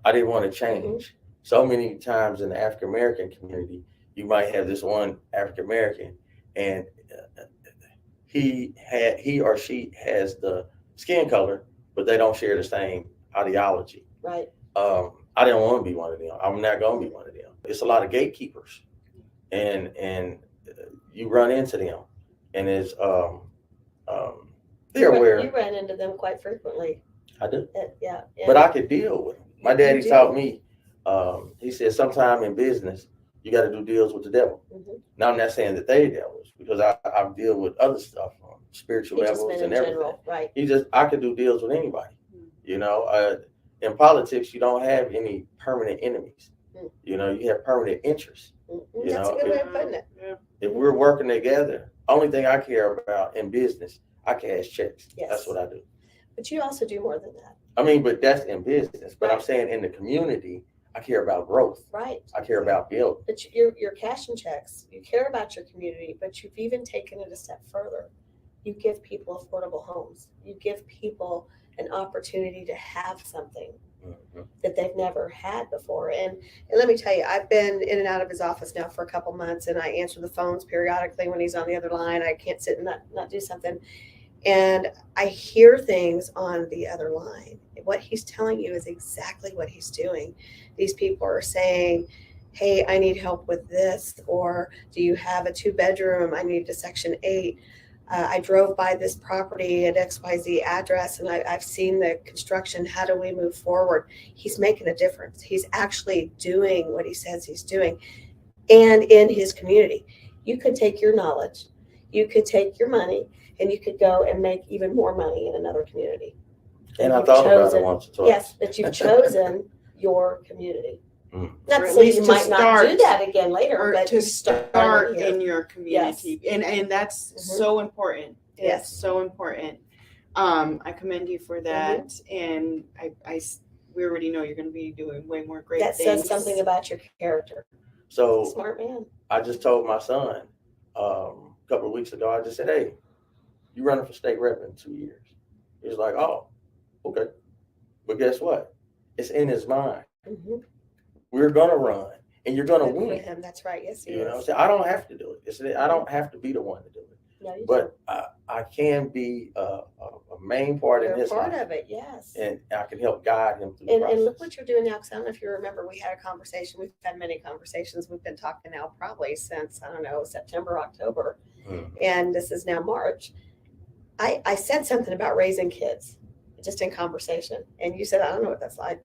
C: I didn't want to change. So many times in the African American community, you might have this one African American, and he or she has the skin color, but they don't share the same ideology.
D: Right.
C: I didn't want to be one of them. I'm not going to be one of them. It's a lot of gatekeepers, and you run into them, and it's they're aware.
D: You ran into them quite frequently.
C: I do.
D: Yeah.
C: But I could deal with them. My daddy taught me. He said, sometime in business, you got to do deals with the devil. Now, I'm not saying that they devils, because I deal with other stuff on spiritual levels and everything.
D: General, right.
C: I could do deals with anybody. You know, in politics, you don't have any permanent enemies. You know, you have permanent interests. You
D: That's
C: know,
D: a good way of putting it.
C: if we're working together, only thing I care about in business, I cash checks.
D: Yes.
C: That's what I do.
D: But you also do more than that.
C: I mean, but that's in business. But I'm
D: Right.
C: saying in the community, I care about growth.
D: Right.
C: I care about building.
D: But you're cashing checks. You care about your community, but you've even taken it a step further. You give people affordable homes. You give people an opportunity to have something that they've never had before. And let me tell you, I've been in and out of his office now for a couple months, and I answer the phones periodically when he's on the other line. I can't sit and not do something. And I hear things on the other line. What he's telling you is exactly what he's doing. These people are saying, hey, I need help with this, or do you have a 2-bedroom? I need a Section 8. I drove by this property at XYZ address and I've seen the construction. How do we move forward? He's making a difference. He's actually doing what he says he's doing. And in his community, you could take your knowledge, you could take your money, and you could go and make even more money in another community.
C: And I thought about it once or twice.
D: Yes, but you've chosen your community. Not
E: Or
D: to
E: at
D: say
E: least
D: you
E: to
D: might not
E: start-
D: do that again later,
E: Or
D: but
E: to start
D: here.
E: in your community. And that's so important. It's
D: Yes.
E: so important. I commend you for that. And we already know you're going to be doing way more great
D: That
E: things.
D: says something about your character.
C: So
D: Smart man.
C: I just told my son a couple of weeks ago, I just said, hey, you running for state rep in 2 years. He's like, oh, okay. But guess what? It's in his mind. We're going to run and you're going to
D: Good for
C: win.
D: him. That's right. Yes, he
C: You
D: is.
C: know, so I don't have to do it. I don't have to be the one to do it.
D: No, you
C: But I can be a main part
D: You're
C: in his
D: part
C: life.
D: of it, yes.
C: And I can help guide him through the
D: And
C: process.
D: look what you're doing now, because I don't know if you remember, we had a conversation. We've had many conversations. We've been talking now probably since, I don't know, September, October. And this is now March. I said something about raising kids just in conversation. And you said, I don't know what that's like.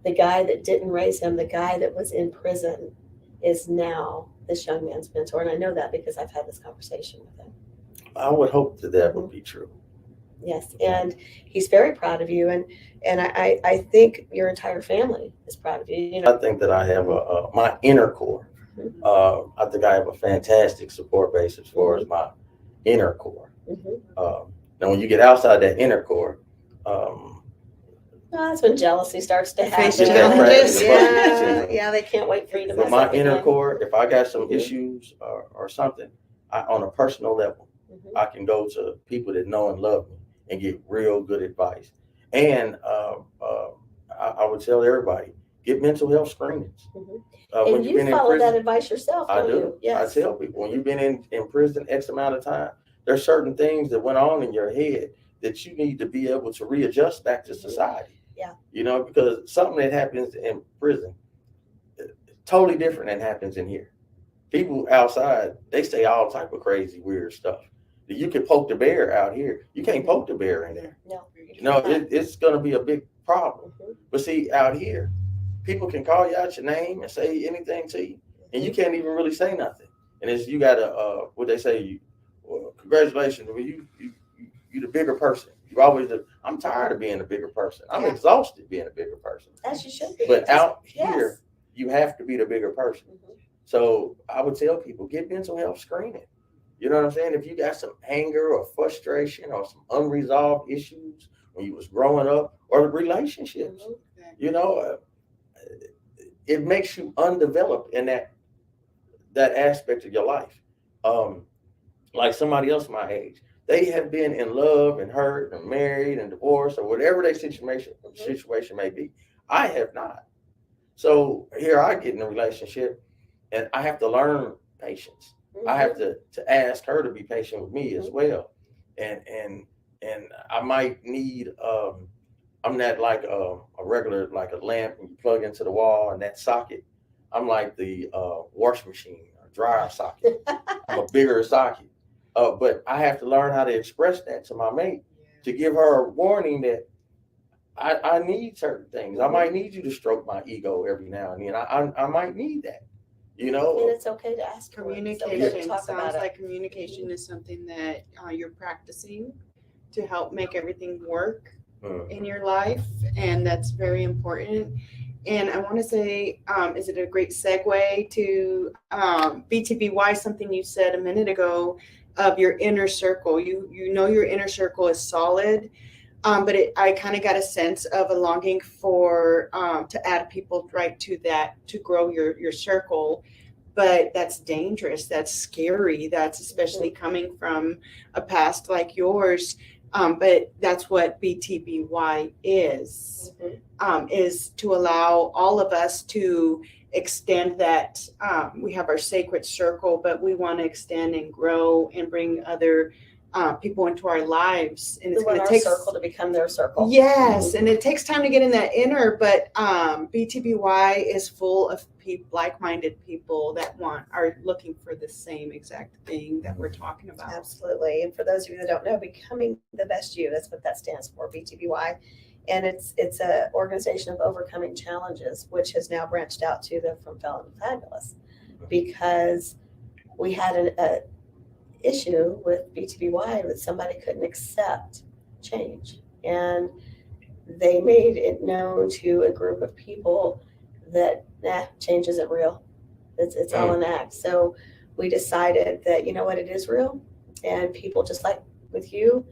D: The guy that didn't raise him, the guy that was in prison, is now this young man's mentor. And I know that because I've had this conversation with him.
C: I would hope that would be true.
D: Yes, and he's very proud of you, and I think your entire family is proud of you. You know,
C: I think that I have my inner core. I think I have a fantastic support base as far as my inner core. Now, when you get outside that inner core,
D: that's when jealousy starts to happen.
E: Face challenges.
D: Yeah, they can't wait for you to.
C: but
D: mess
C: my
D: up
C: inner
D: again.
C: core, if I got some issues or something, on a personal level, I can go to people that know and love me and get real good advice. And I would tell everybody, get mental health screenings.
D: And you follow that advice yourself, don't
C: I do.
D: you? Yes.
C: I tell people, when you've been in prison X amount of time, there's certain things that went on in your head that you need to be able to readjust back to society.
D: Yeah.
C: You know, because something that happens in prison totally different than happens in here. People outside, they say all type of crazy, weird stuff. You can poke the bear out here. You can't poke the bear in there.
D: No.
C: You know, it's going to be a big problem. But see, out here, people can call you out your name and say anything to you, and you can't even really say nothing. And it's you got to, what they say, congratulations, you the bigger person. You always, I'm tired of being the bigger person. I'm exhausted being a bigger person.
D: As you should be.
C: But out here, you have to be the bigger person. So I would tell people, get mental health screening. You know what I'm saying? If you got some anger or frustration or some unresolved issues when you was growing up, or relationships, you know, it makes you undeveloped in that aspect of your life. Like somebody else my age, they have been in love and hurt and married and divorced or whatever their situation may be. I have not. So here I get in a relationship and I have to learn patience. I have to ask her to be patient with me as well. And I might need, I'm not like a regular, like a lamp and you plug into the wall and that socket. I'm like the wash machine or dryer socket. I'm a bigger socket. But I have to learn how to express that to my mate to give her a warning that I need certain things. I might need you to stroke my ego every now and then. I might need that, you know.
D: And it's okay to ask.
E: Communication sounds like communication is something that you're practicing to help make everything work. in your life, and that's very important. And I want to say, is it a great segue to BTBY, something you said a minute ago of your inner circle? You know your inner circle is solid, but I kind of got a sense of a longing for to add people right to that, to grow your circle. But that's dangerous. That's scary. That's especially coming from a past like yours. But that's what BTBY is to allow all of us to extend that. We have our sacred circle, but we want to extend and grow and bring other people into our lives. And it's going to take
D: circle to become their circle.
E: Yes, and it takes time to get in that inner, but BTBY is full of like-minded people that are looking for the same exact thing that we're talking about.
D: Absolutely. And for those of you that don't know, Becoming the Best You, that's what that stands for, BTBY. And it's an organization of overcoming challenges, which has now branched out to the From Felon to Fabulous, because we had an issue with BTBY that somebody couldn't accept change. And they made it known to a group of people that change isn't real. It's all an act. So we decided that, you know what, it is real. And people, just like with you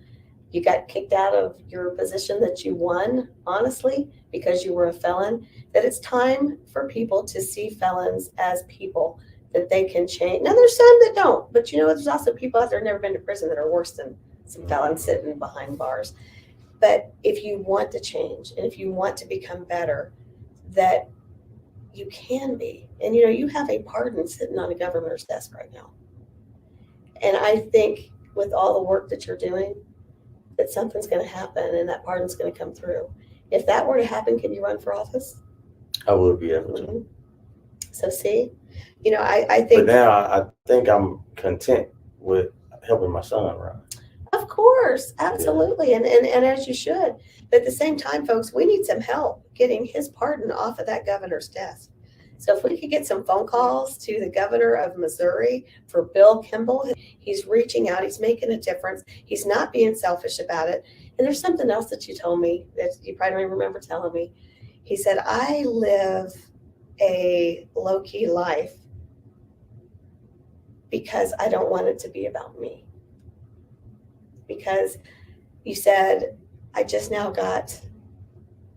D: got kicked out of your position that you won, honestly, because you were a felon, that it's time for people to see felons as people that they can change. Now, there's some that don't, but there's also people out there who've never been to prison that are worse than some felons sitting behind bars. But if you want to change and if you want to become better, that you can be. And, you have a pardon sitting on a governor's desk right now. And I think with all the work that you're doing, that something's going to happen and that pardon's going to come through. If that were to happen, can you run for office?
C: I would be able to.
D: Mm-hmm. So see, I think.
C: But now I think I'm content with helping my son run.
D: Of course, absolutely, and as you should. But at the same time, folks, we need some help getting his pardon off of that governor's desk. So if we could get some phone calls to the governor of Missouri for Bill Kimble, he's reaching out, he's making a difference, he's not being selfish about it. And there's something else that you told me that you probably don't even remember telling me. He said, I live a low-key life because I don't want it to be about me. Because you said, I just now got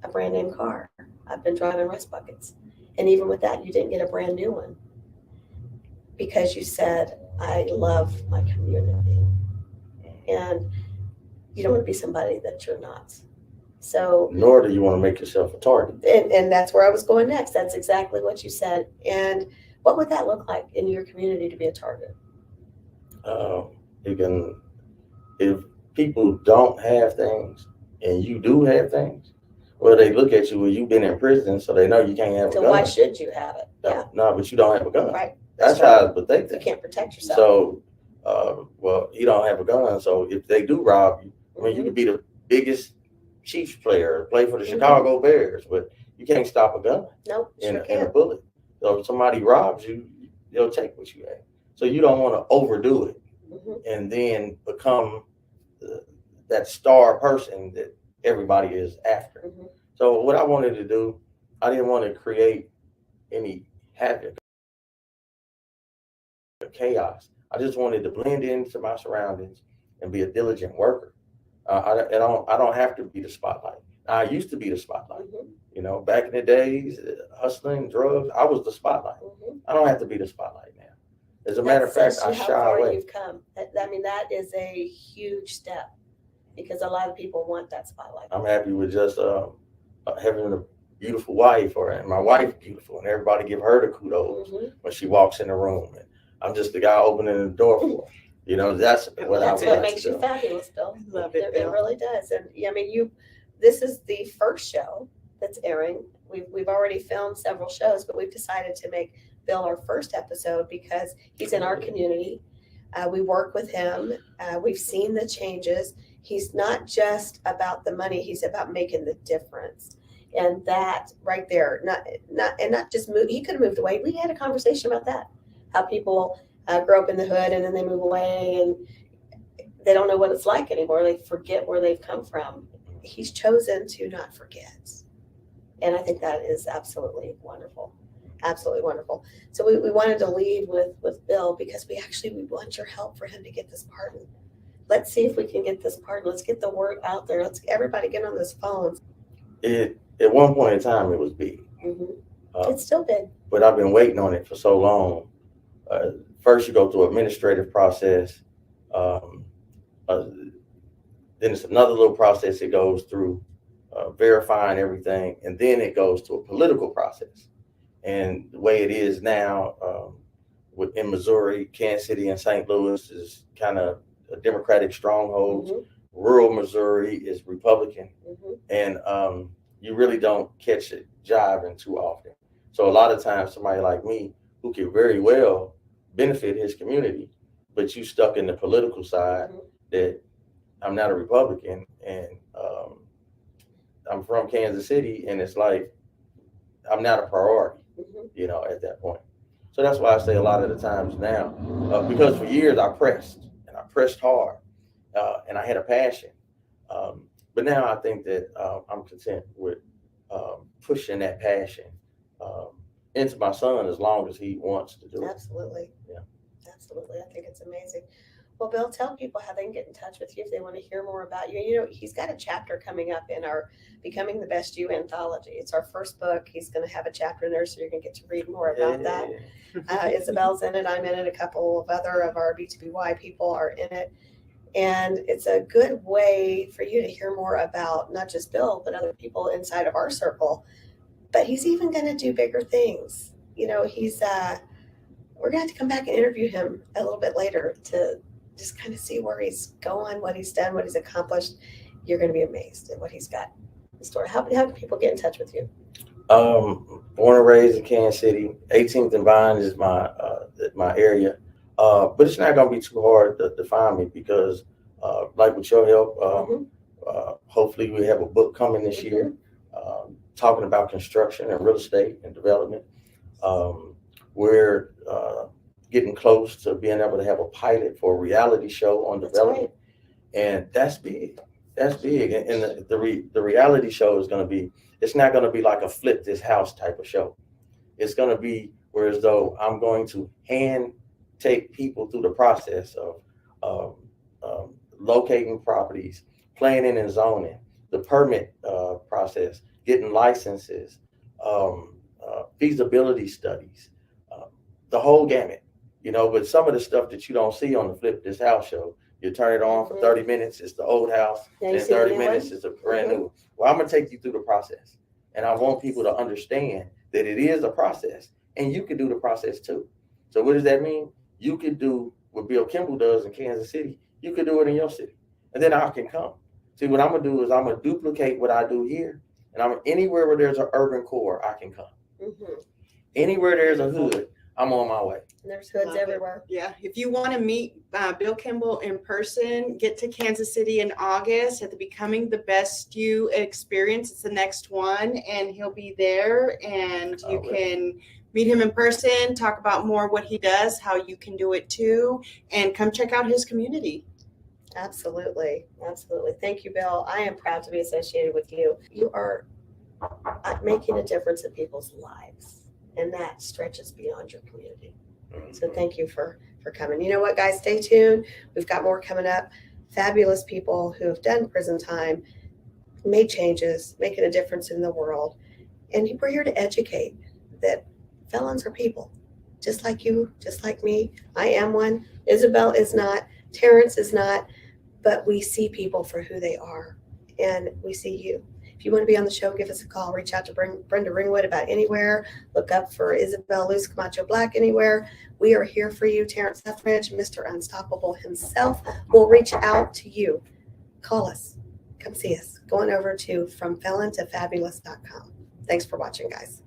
D: a brand name car. I've been driving rust buckets. And even with that, you didn't get a brand new one. Because you said, I love my community. And you don't want to be somebody that you're not. So,
C: nor do you want to make yourself a target.
D: And that's where I was going next. That's exactly what you said. And what would that look like in your community to be a target?
C: If people don't have things and you do have things, well, they look at you when you've been in prison, so they know you can't have a gun.
D: So why should you have it? Yeah.
C: No, but you don't have a gun.
D: Right.
C: That's how they think.
D: You can't protect yourself.
C: So, well, you don't have a gun. So if they do rob you, I mean, you could be the biggest Chiefs player, play for the Chicago Bears, but you can't stop a gun.
D: Nope,
C: and a bullet. So if somebody robs you, they'll take what you have. So you don't want to overdo it and then become that star person that everybody is after. So what I wanted to do, I didn't want to create any havoc or chaos. I just wanted to blend into my surroundings and be a diligent worker. I don't have to be the spotlight. I used to be the spotlight. Back in the days, hustling, drugs, I was the spotlight. I don't have to be the spotlight now. As a matter of fact, I shy away.
D: You've come. I mean, that is a huge step because a lot of people want that spotlight.
C: I'm happy with just having a beautiful wife, and my wife beautiful, and everybody give her the kudos when she walks in the room. And I'm just the guy opening the door for her. That's what
D: makes you fabulous, Bill.
E: Love it,
D: Bill. It really does. And I mean, this is the first show that's airing. We've already filmed several shows, but we've decided to make Bill our first episode because he's in our community. We work with him. We've seen the changes. He's not just about the money. He's about making the difference. And that right there, not just move. He could have moved away. We had a conversation about that. How people grow up in the hood and then they move away and they don't know what it's like anymore. They forget where they've come from. he's chosen to not forget. And I think that is absolutely wonderful. Absolutely wonderful. So we wanted to lead with Bill because we want your help for him to get this pardon. Let's see if we can get this pardon. Let's get the word out there. Let's everybody get on those phones.
C: At one point in time, it was big.
D: It's still big.
C: But I've been waiting on it for so long. First, you go through administrative process. Then it's another little process it goes through, verifying everything. And then it goes to a political process. And the way it is now, in Missouri, Kansas City, and St. Louis is kind of a Democratic stronghold. Rural Missouri is Republican. And you really don't catch it jiving too often. So a lot of times somebody like me who could very well benefit his community, but you stuck in the political side that I'm not a Republican and I'm from Kansas City, and it's like I'm not a priority, at that point. So that's why I say a lot of the times now, because for years I pressed hard, and I had a passion. But now I think that I'm content with pushing that passion into my son as long as he wants to do it.
D: Absolutely.
C: Yeah.
D: Absolutely. I think it's amazing. Well, Bill, tell people how they can get in touch with you if they want to hear more about you. You know, he's got a chapter coming up in our Becoming the Best You anthology. It's our first book. He's going to have a chapter in there, so you're going to get to read more about that. Isabel's in it. I'm in it. A couple of other of our B2BY people are in it. And it's a good way for you to hear more about not just Bill, but other people inside of our circle. But he's even going to do bigger things. You know, we're going to have to come back and interview him a little bit later to just kind of see where he's going, what he's done, what he's accomplished. You're going to be amazed at what he's got in store. How do people get in touch with you?
C: Born and raised in Kansas City. 18th and Vine is my area. But it's not going to be too hard to find me because, like with your help, hopefully we have a book coming this year talking about construction and real estate and development. We're getting close to being able to have a pilot for a reality show on development. And that's big. That's big. And the reality show is going to be, it's not going to be like a flip this house type of show. It's going to be whereas though I'm going to take people through the process of locating properties, planning and zoning, the permit process, getting licenses, feasibility studies, the whole gamut, but some of the stuff that you don't see on the Flip This House show, you turn it on for 30 minutes, it's the old house, and 30 minutes is a brand new one. Well, I'm going to take you through the process. And I want people to understand that it is a process and you can do the process too. So what does that mean? You could do what Bill Kimble does in Kansas City. You could do it in your city. And then I can come. See, what I'm going to do is I'm going to duplicate what I do here. And anywhere where there's an urban core, I can come. Anywhere there's a hood, I'm on my way.
D: And there's hoods everywhere.
E: Yeah. If you want to meet Bill Kimble in person, get to Kansas City in August at the Becoming the Best You experience. It's the next one, and he'll be there, and you can meet him in person, talk about more what he does, how you can do it too, and come check out his community.
D: Absolutely. Absolutely. Thank you, Bill. I am proud to be associated with you. You are making a difference in people's lives, and that stretches beyond your community. So thank you for coming. You know what, guys? Stay tuned. We've got more coming up. Fabulous people who have done prison time, made changes, making a difference in the world. And we're here to educate that felons are people, just like you, just like me. I am one. Isabel is not. Terrence is not. But we see people for who they are, and we see you. If you want to be on the show, give us a call. Reach out to Brenda Ringwood about anywhere. Look up for Isabel Luz Camacho Black anywhere. We are here for you. Terrence Etheridge, Mr. Unstoppable himself, will reach out to you. Call us. Come see us. Going over to FromFelonToFabulous.com. Thanks for watching, guys.